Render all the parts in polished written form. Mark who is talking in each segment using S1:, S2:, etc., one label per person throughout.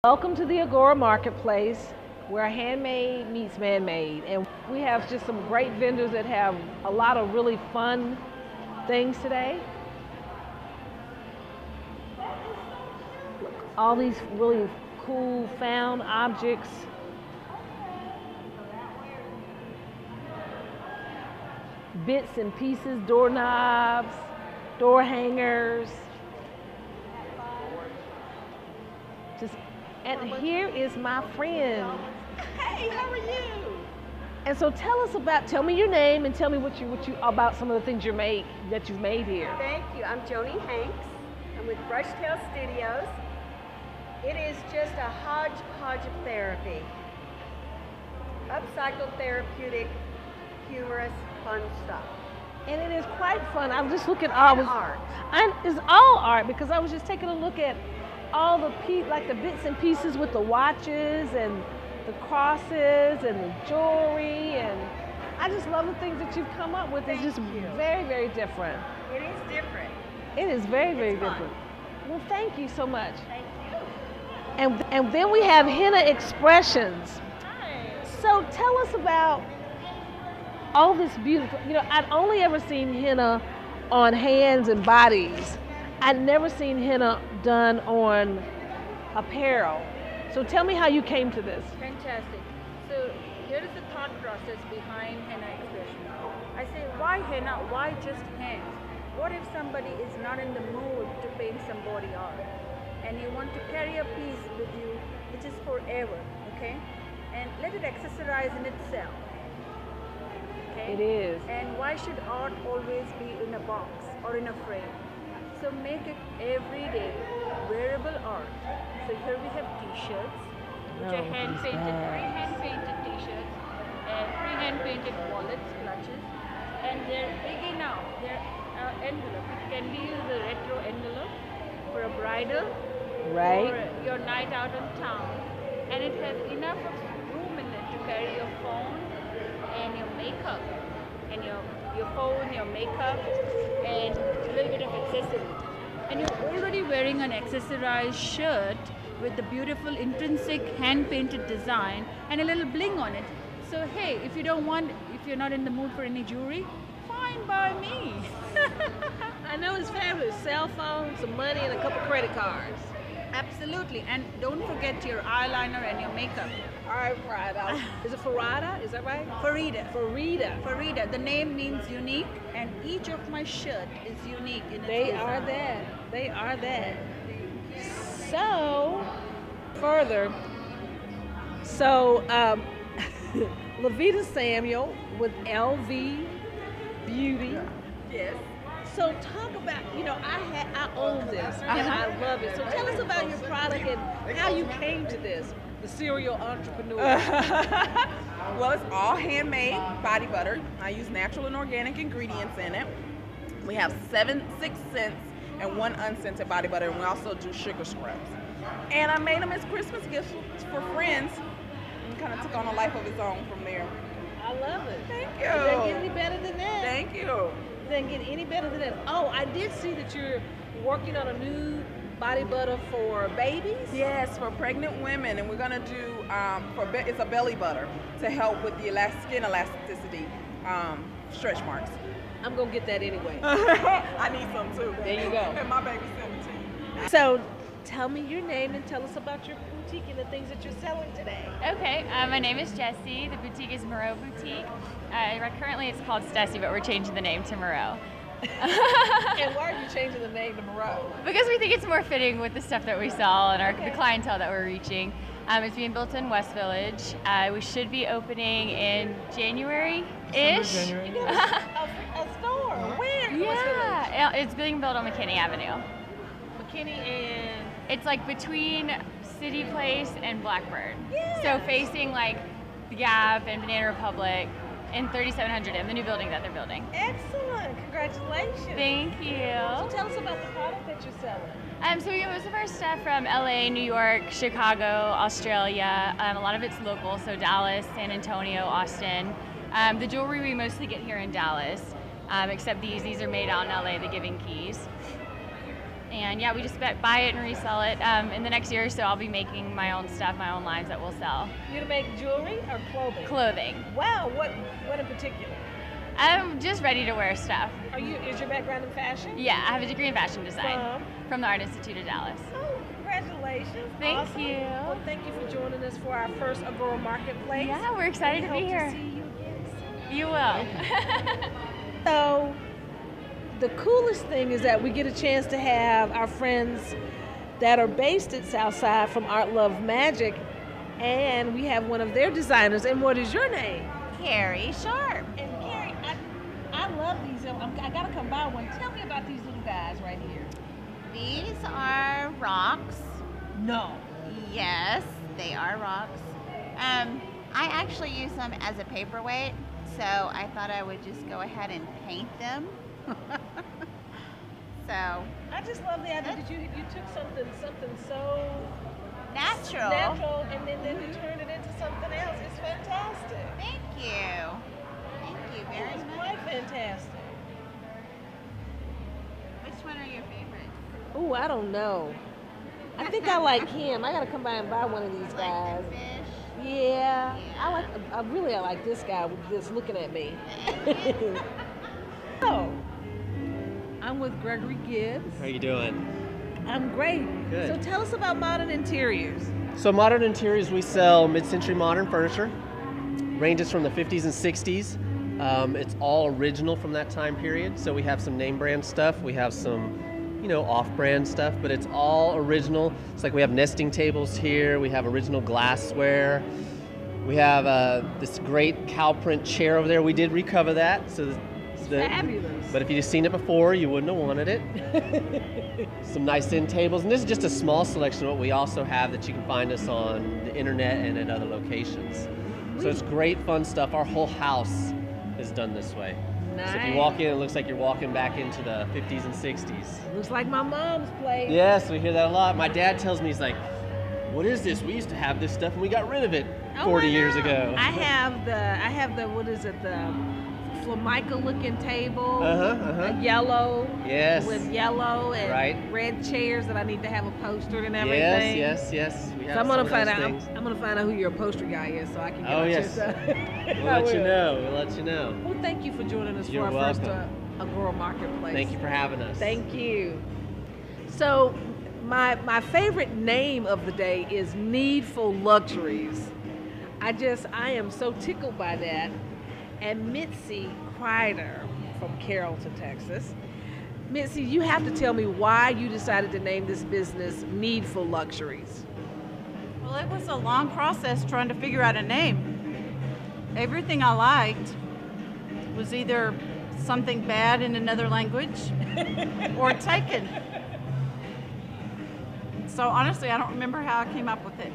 S1: Welcome to the Agora Marketplace, where handmade meets man-made. And we have just some great vendors that have a lot of really fun things today. Look, all these really cool found objects. Bits and pieces, doorknobs, door hangers. And here is my friend.
S2: Hey, how are you?
S1: And so tell me your name and tell me what you about some of the things that you've made here.
S2: Thank you. I'm Joni Hanks. I'm with Brushtail Studios. It is just a hodgepodge of therapy. Upcycled, therapeutic, humorous, fun stuff.
S1: And it is quite fun. I'm just looking
S2: art.
S1: And it's all art because I was just taking a look at all the bits and pieces with the watches and the crosses and the jewelry, and I just love the things that you've come up with. It's just very, very different.
S2: It is different.
S1: It is very, very
S2: It's fun.
S1: different. Well, thank you so much.
S2: Thank you.
S1: And then we have henna expressions.
S2: Hi.
S1: So tell us about all this beautiful, I'd only ever seen henna on hands and bodies. I'd never seen henna done on apparel. So tell me how you came to this.
S3: Fantastic. So here is the thought process behind henna expression. I say, why henna? Why just hands? What if somebody is not in the mood to paint some body art and you want to carry a piece with you which is forever, okay? And let it accessorize in itself. Okay?
S1: It is.
S3: And why should art always be in a box or in a frame? So make it everyday, wearable art. So here we have t-shirts, which are hand-painted, pre-hand-painted t-shirts, and pre-hand-painted wallets, clutches, and they're big enough. They're envelope. It can be used as a retro envelope for a bridal,
S1: Right.
S3: or your night out in town, and it has enough of room in it to carry your phone and your makeup, and your phone, your makeup, and a little bit of accessories. And you're already wearing an accessorized shirt with the beautiful intrinsic hand-painted design and a little bling on it. So hey, if you're not in the mood for any jewelry, fine by me.
S1: I know it's fabulous. Cell phone, some money, and a couple credit cards.
S3: Absolutely, and don't forget your eyeliner and your makeup.
S1: All right, Farida. Is it Farida? Is that right?
S3: Farida.
S1: Farida.
S3: Farida. The name means unique, and each of my shirt is unique in its
S1: They
S3: design.
S1: are that. They are that. So, further, Levita Samuel with LV Beauty.
S2: Yes.
S1: So talk about, I own this and I love it. So tell us about your product and how you came to this, the serial entrepreneur.
S4: Well, it's all handmade body butter. I use natural and organic ingredients in it. We have 6 cents and 1 unscented body butter, and we also do sugar scrubs. And I made them as Christmas gifts for friends, and kind of took on a life of its own from there.
S1: I love it.
S4: Thank
S1: It doesn't get any
S4: you.
S1: better than that.
S4: Thank you.
S1: It doesn't get any better than that. Oh, I did see that you're working on a new body butter for babies.
S4: Yes, for pregnant women, and we're gonna do it's a belly butter to help with the skin elasticity, stretch marks.
S1: I'm gonna get that anyway.
S4: I need some too.
S1: There you go.
S4: And my baby's 17.
S1: So tell me your name and tell us about your boutique and the things that you're selling today.
S5: Okay, my name is Jessie. The boutique is Moreau Boutique. Currently it's called Stessie, but we're changing the name to Moreau.
S1: And why are you changing the name to Moreau?
S5: Because we think it's more fitting with the stuff that we sell and the clientele that we're reaching. It's being built in West Village. We should be opening in January-ish.
S1: A store. Where?
S5: Yeah, it's being built on McKinney Avenue.
S1: McKinney and
S5: It's like between City Place and Blackbird.
S1: Yeah.
S5: So facing like the Gap and Banana Republic in 3700 M, the new building that they're building.
S1: excellent. Congratulations.
S5: Thank you.
S1: So tell us about the product that you're selling.
S5: So we get most of our stuff from LA, New York, Chicago, Australia. A lot of it's local, so Dallas, San Antonio, Austin. The jewelry we mostly get here in Dallas, except these are made out in LA, the Giving Keys. And yeah, we just buy it and resell it. In the next year or so, I'll be making my own stuff, my own lines that we'll sell.
S1: You gonna make jewelry or clothing?
S5: Clothing.
S1: Wow, what in particular?
S5: I'm just ready to wear stuff.
S1: Is your background in fashion?
S5: Yeah, I have a degree in fashion design from the Art Institute of Dallas.
S1: Oh, congratulations.
S5: Thank
S1: Awesome.
S5: you.
S1: Well, thank you for joining us for our first Agora Marketplace.
S5: Yeah, we're excited to be here.
S1: Hope to see you again soon.
S5: You will.
S1: So, the coolest thing is that we get a chance to have our friends that are based at Southside from Art Love Magic, and we have one of their designers. And what is your name?
S6: Carrie Sharp.
S1: And Carrie, I love these. I gotta come by one. Tell me about these little guys right here.
S6: These are rocks.
S1: No.
S6: Yes, they are rocks. I actually use them as a paperweight, so I thought I would just go ahead and paint them. So
S1: I just love the idea that you took something so
S6: natural.
S1: and then you turned it into something else. It's fantastic.
S6: Thank you. Thank you very
S1: It's
S6: much.
S1: quite fantastic.
S6: Which one are your favorites?
S1: Ooh, I don't know. I think I like him. I gotta come by and buy one of these guys.
S6: Like the fish?
S1: Yeah.
S6: Yeah.
S1: I like this guy just looking at me. So, I'm with Gregory Gibbs.
S7: How you doing?
S1: I'm great.
S7: Good.
S1: So tell us about Modern Interiors.
S7: So Modern Interiors, we sell mid-century modern furniture. Ranges from the 50s and 60s. It's all original from that time period. So we have some name brand stuff. We have some, off-brand stuff, but it's all original. It's like we have nesting tables here. We have original glassware. We have this great cow print chair over there. We did recover that. So
S1: Fabulous.
S7: But if you'd seen it before, you wouldn't have wanted it. Some nice end tables. And this is just a small selection of what we also have that you can find us on the internet and at other locations. So it's great, fun stuff. Our whole house is done this way.
S1: Nice.
S7: So if you walk in, it looks like you're walking back into the 50s and 60s.
S1: Looks like my mom's place.
S7: Yes, we hear that a lot. My dad tells me, he's like, what is this? We used to have this stuff and we got rid of it 40 years ago.
S1: I have the what is it, the Formica looking table, yellow,
S7: Yes.
S1: with yellow and
S7: Right.
S1: red chairs that I need to have upholstered and everything.
S7: Yes. We have
S1: So I'm gonna
S7: some of
S1: find
S7: those
S1: out.
S7: things.
S1: I'm gonna find out who your upholstery guy is, so I can get
S7: Oh,
S1: my
S7: yes.
S1: stuff.
S7: We'll let you know. We'll let you know.
S1: Well, thank you for joining us
S7: You're
S1: for our first
S7: welcome.
S1: Agora Marketplace.
S7: Thank you for having us.
S1: Thank you. So, my favorite name of the day is Needful Luxuries. I am so tickled by that. And Mitzi Kreider from Carrollton, Texas. Mitzi, you have to tell me why you decided to name this business Needful Luxuries.
S8: Well, it was a long process trying to figure out a name. Everything I liked was either something bad in another language or taken. So honestly, I don't remember how I came up with it.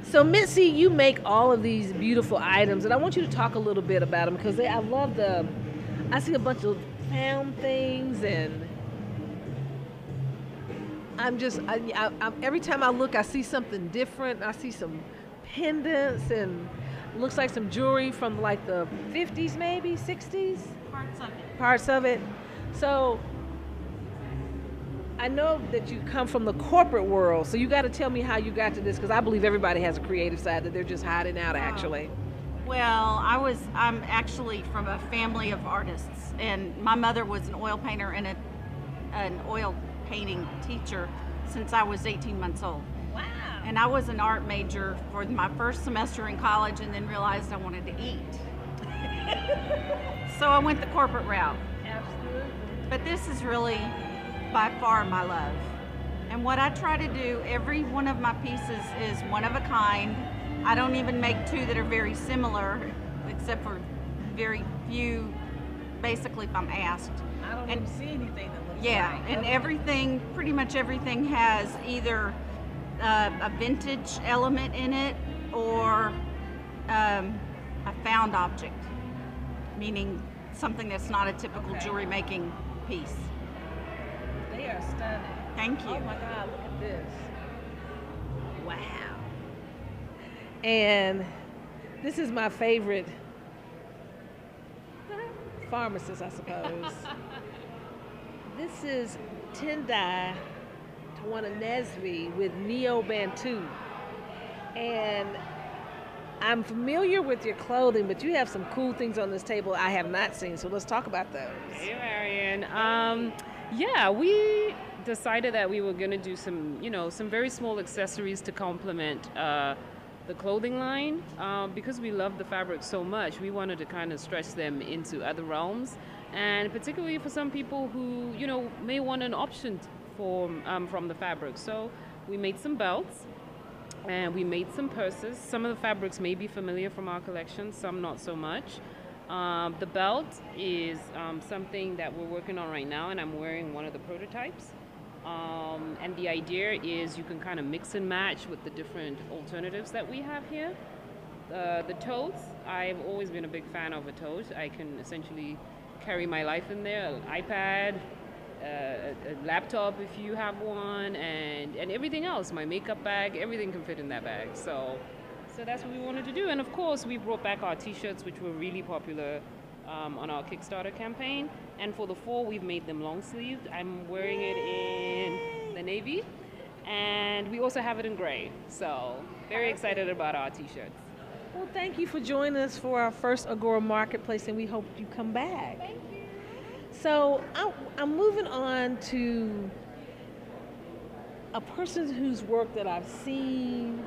S1: So Mitzi, you make all of these beautiful items, and I want you to talk a little bit about them because I see a bunch of found things, and every time I look, I see something different. I see some pendants and looks like some jewelry from like the 50s, maybe 60s. Parts of it. So I know that you come from the corporate world, so you got to tell me how you got to this, because I believe everybody has a creative side that they're just hiding out, actually.
S8: Well, I'm actually from a family of artists, and my mother was an oil painter and an oil painting teacher since I was 18 months old.
S1: Wow.
S8: And I was an art major for my first semester in college and then realized I wanted to eat. So I went the corporate route.
S1: Absolutely.
S8: But this is really by far my love. And what I try to do, every one of my pieces is one of a kind. I don't even make two that are very similar, except for very few, basically if I'm asked.
S1: I don't even see anything that looks
S8: Yeah,
S1: like.
S8: and everything, pretty much everything has either a vintage element in it or a found object, meaning something that's not a typical jewelry making piece.
S1: They are stunning.
S8: Thank you.
S1: Oh my God, look at this. Wow. And this is my favorite pharmacist, I suppose. This is Tendai Tawana Nesby with Neo Bantu. And I'm familiar with your clothing, but you have some cool things on this table I have not seen. So let's talk about those.
S9: Hey, Marion. Yeah, we decided that we were going to do some, some very small accessories to complement the clothing line. Because we love the fabric so much, we wanted to kind of stretch them into other realms. And particularly for some people who, may want an option from the fabric. So we made some belts. And we made some purses. Some of the fabrics may be familiar from our collection, some not so much. The belt is something that we're working on right now, and I'm wearing one of the prototypes. And the idea is you can kind of mix and match with the different alternatives that we have here. The totes, I've always been a big fan of a tote. I can essentially carry my life in there, an iPad, a laptop if you have one, and everything else, my makeup bag, everything can fit in that bag. So that's what we wanted to do. And of course, we brought back our t-shirts, which were really popular on our Kickstarter campaign. And for the fall, we've made them long sleeved. I'm wearing it in the navy, and we also have it in gray. So very excited about our t-shirts.
S1: Well, thank you for joining us for our first Agora Marketplace, and we hope you come back.
S5: Thank you.
S1: So I'm moving on to a person whose work that I've seen,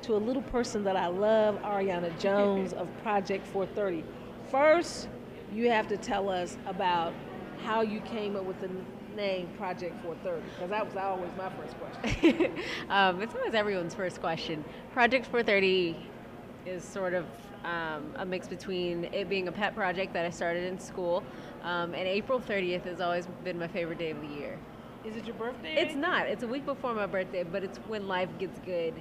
S1: to a little person that I love, Ariana Jones of Project 430. First, you have to tell us about how you came up with the name Project 430, because that was always my first question.
S10: It's always everyone's first question. Project 430 is sort of a mix between it being a pet project that I started in school, and April 30th has always been my favorite day of the year.
S1: Is it your birthday?
S10: It's not. It's a week before my birthday, but it's when life gets good.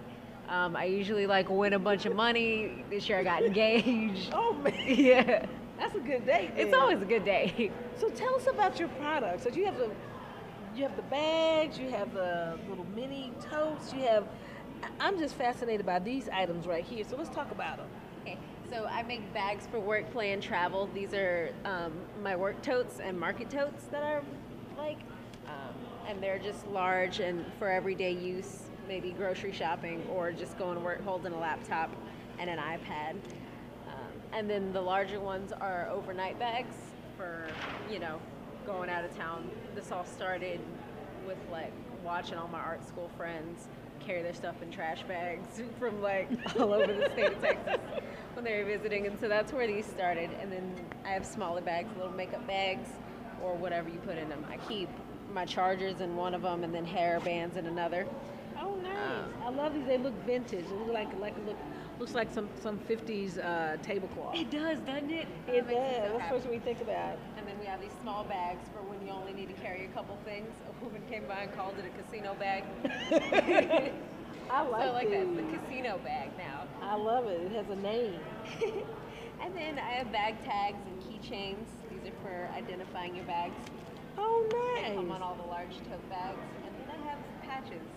S10: I usually win a bunch of money. This year I got engaged.
S1: Oh man.
S10: Yeah.
S1: That's a good day.
S10: It's always a good day.
S1: So tell us about your products. So you have the bags, you have the little mini totes, I'm just fascinated by these items right here. So let's talk about them.
S10: Okay, so I make bags for work, play, and travel. These are my work totes and market totes that I like. And they're just large and for everyday use, maybe grocery shopping or just going to work holding a laptop and an iPad. And then the larger ones are overnight bags for, going out of town. This all started with watching all my art school friends carry their stuff in trash bags from all over the state of Texas when they were visiting, and so that's where these started. And then I have smaller bags, little makeup bags or whatever you put in them. I keep my chargers in one of them and then hair bands in another.
S1: Oh, nice. I love these. They look vintage. It looks like some 50s tablecloth.
S10: It does, doesn't it?
S1: It does. That's the first thing we think about.
S10: And then we have these small bags for when you only need to carry a couple things. A woman came by and called it a casino bag.
S1: I like
S10: so I like
S1: these.
S10: that. The casino bag now.
S1: I love it. It has a name.
S10: And then I have bag tags and keychains. These are for identifying your bags.
S1: Oh, nice.
S10: They come on all the large tote bags. And then I have patches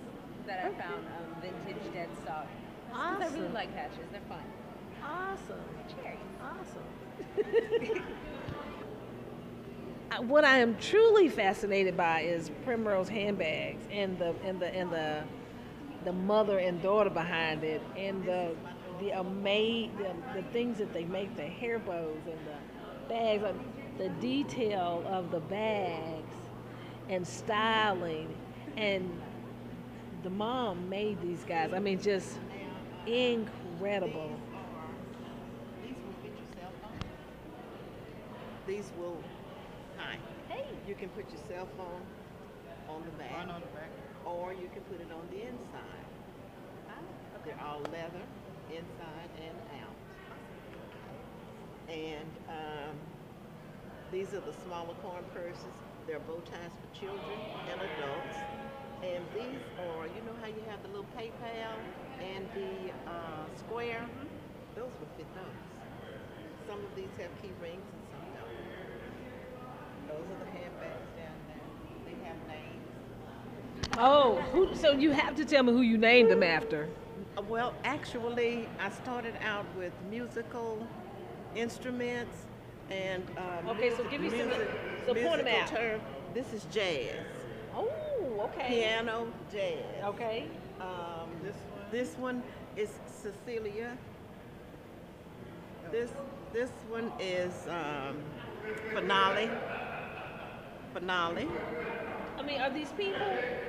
S10: that I found vintage dead stock.
S1: Awesome.
S10: I really like patches. They're fun.
S1: Awesome.
S10: Cherry.
S1: Awesome. What I am truly fascinated by is Primrose handbags and the mother and daughter behind it, and the things that they make, the hair bows and the bags, the detail of the bags and styling, and the mom made these guys. I mean, just incredible.
S11: These will, hi. Hey. You can put your cell phone on the back, or you can put it on the inside. They're all leather, inside and out. And these are the smaller corn purses. They're bow ties for children and adults. And these are, you know how you have the little PayPal and the square? Those would fit those. Some of these have key rings and some don't. Those are the handbags down there. They have names.
S1: Oh, so you have to tell me who you named them after.
S11: Well, actually, I started out with musical instruments, And
S1: Okay, so give me some. So point them
S11: musical
S1: out.
S11: term. This is jazz.
S1: Oh, okay.
S11: Piano jazz.
S1: Okay.
S11: This one is Cecilia. This one is Finale. Finale.
S1: I mean, are these people?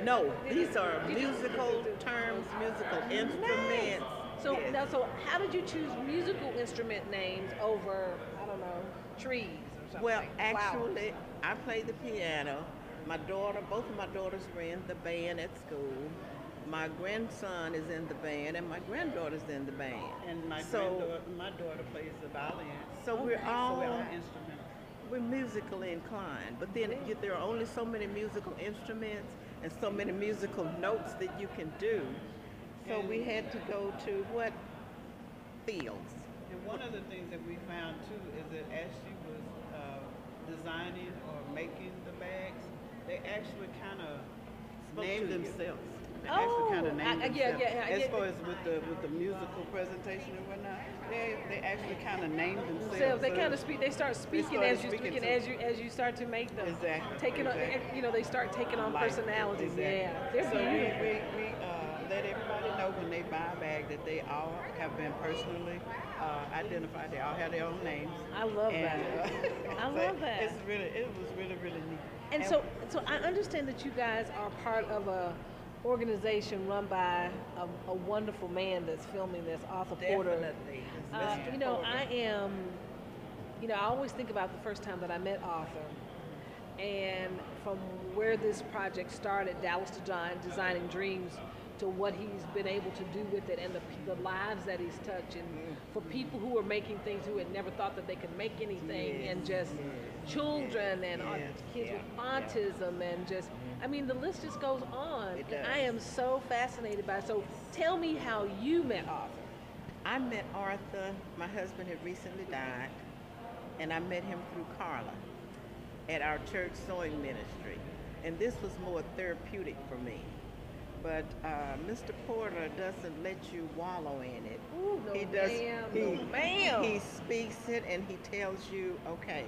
S11: No, these are musical terms, musical instruments.
S1: So
S11: Yes.
S1: now, so how did you choose musical instrument names over, I don't know, trees or something?
S11: Well,
S1: Flowers?
S11: actually, I play the piano. My daughter, both of my daughters were in the band at school. My grandson is in the band, and my granddaughter's in the band.
S12: And my daughter plays the violin.
S11: So we're all
S12: instrumental.
S11: we're musically inclined. But then there are only so many musical instruments and so many musical notes that you can do. So we had to go to what fields.
S12: And one of the things that we found too is that as she was designing or making the bags, they actually kind of named themselves. They actually kind of named themselves. As far as with the musical presentation and whatnot, they actually kind of named themselves.
S1: They kind of speak. They start speaking as you start to make them.
S12: Exactly.
S1: Taking on, they start taking on personalities.
S12: Exactly.
S1: Yeah, they're
S12: So
S1: beautiful.
S12: we let everybody know when they buy a bag that they all have been personally identified. They all have their own names.
S1: I love that. I love that.
S12: It was really neat.
S1: And so I understand that you guys are part of a organization run by a wonderful man that's filming this, Arthur Porter.
S11: Definitely.
S1: You know, I always think about the first time that I met Arthur, and from where this project started, Dallas Designing Dreams, to what he's been able to do with it, and the lives that he's touched, and for people who are making things who had never thought that they could make anything, and just children and kids with autism, and just, I mean, the list just goes on.
S11: It does.
S1: I am so fascinated by it. So tell me how you met Arthur.
S11: I met Arthur, my husband had recently died, and I met him through Carla at our church sewing ministry. And this was more therapeutic for me. But Mr. Porter doesn't let you wallow in it.
S1: Ooh, no ma'am.
S11: He speaks it and he tells you, okay,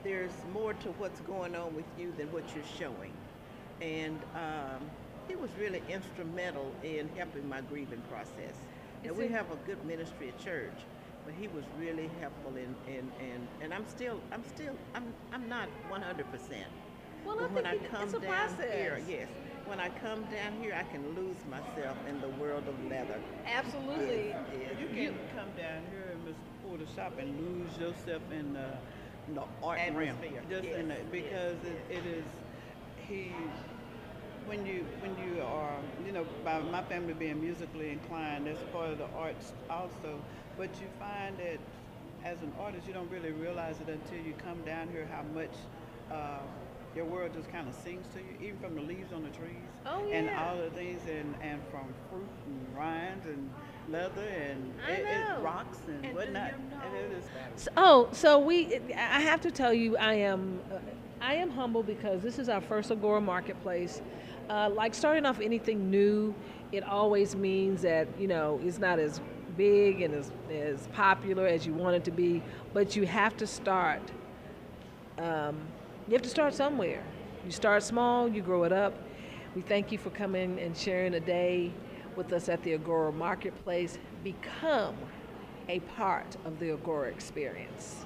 S11: there's more to what's going on with you than what you're showing. And he was really instrumental in helping my grieving process. And we have a good ministry at church, but he was really helpful and I'm not 100%.
S1: Well,
S11: but when I come
S1: it's a
S11: down
S1: process.
S11: here, yes, when I come down here, I can lose myself in the world of leather.
S1: Absolutely.
S12: You can come down here in Mr. Porter's shop and lose yourself in the art realm. Just in the, because it is when you are, by my family being musically inclined, that's part of the arts also. But you find that as an artist, you don't really realize it until you come down here how much your world just kind of sings to you, even from the leaves on the trees, and all the things, and from fruit and rinds and leather and it rocks and whatnot. And it is
S1: I have to tell you, I am humble because this is our first Agora marketplace. Like starting off anything new, it always means that it's not as big and as popular as you want it to be, but you have to start. You have to start somewhere. You start small, you grow it up. We thank you for coming and sharing a day with us at the Agora Marketplace. Become a part of the Agora experience.